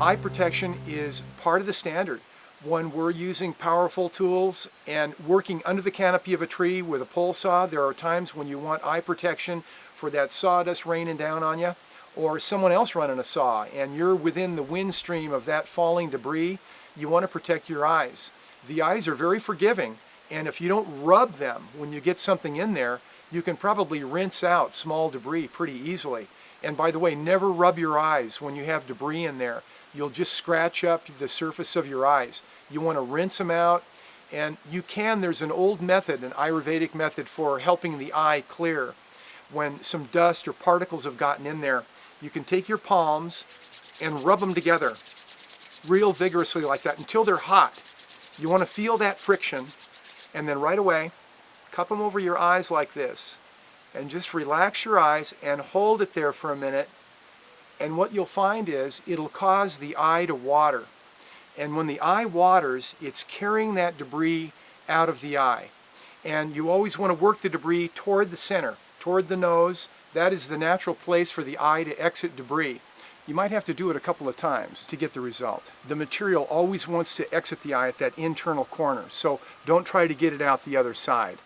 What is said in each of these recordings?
eye protection is part of the standard. When we're using powerful tools and working under the canopy of a tree with a pole saw, there are times when you want eye protection for that sawdust raining down on you, or someone else running a saw and you're within the wind stream of that falling debris. You want to protect your eyes. The eyes are very forgiving, and if you don't rub them when you get something in there, you can probably rinse out small debris pretty easily. And by the way, never rub your eyes when you have debris in there. You'll just scratch up the surface of your eyes. You want to rinse them out, and there's an old method, an Ayurvedic method for helping the eye clear. When some dust or particles have gotten in there, you can take your palms and rub them together real vigorously like that until they're hot. You want to feel that friction, and then right away, cup them over your eyes like this, and just relax your eyes and hold it there for a minute. And what you'll find is it'll cause the eye to water. And when the eye waters, it's carrying that debris out of the eye. And you always want to work the debris toward the center, toward the nose. That is the natural place for the eye to exit debris. You might have to do it a couple of times to get the result. The material always wants to exit the eye at that internal corner, so don't try to get it out the other side.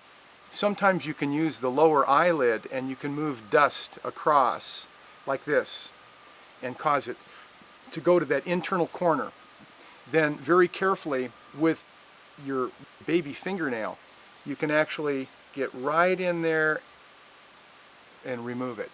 Sometimes you can use the lower eyelid and you can move dust across like this and cause it to go to that internal corner. Then very carefully with your baby fingernail, you can actually get right in there and remove it.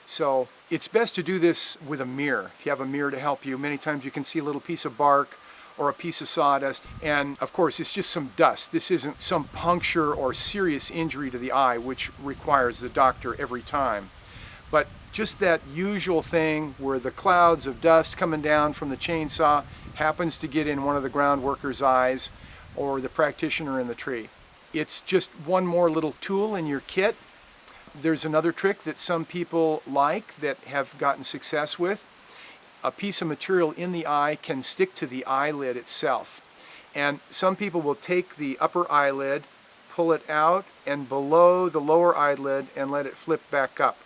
So it's best to do this with a mirror. If you have a mirror to help you, many times you can see a little piece of bark or a piece of sawdust, and of course it's just some dust. This isn't some puncture or serious injury to the eye, which requires the doctor every time. But just that usual thing where the clouds of dust coming down from the chainsaw happens to get in one of the ground worker's eyes or the practitioner in the tree. It's just one more little tool in your kit. There's another trick that some people like that have gotten success with. A piece of material in the eye can stick to the eyelid itself. And some people will take the upper eyelid, pull it out and below the lower eyelid and let it flip back up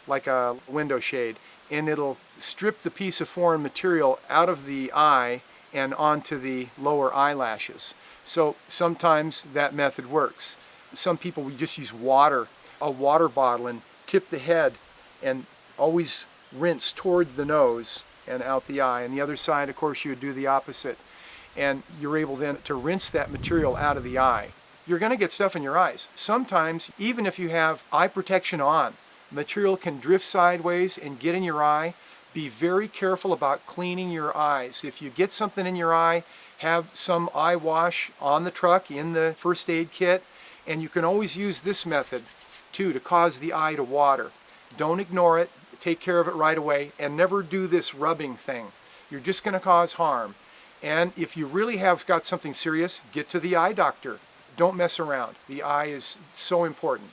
like a window shade. And it'll strip the piece of foreign material out of the eye and onto the lower eyelashes. So sometimes that method works. Some people will just use water, a water bottle, and tip the head and always rinse toward the nose and out the eye. And the other side, of course, you would do the opposite. And you're able then to rinse that material out of the eye. You're going to get stuff in your eyes. Sometimes, even if you have eye protection on, material can drift sideways and get in your eye. Be very careful about cleaning your eyes. If you get something in your eye, have some eye wash on the truck in the first aid kit. And you can always use this method too to cause the eye to water. Don't ignore it. Take care of it right away, and never do this rubbing thing. You're just going to cause harm. And if you really have got something serious, get to the eye doctor. Don't mess around. The eye is so important.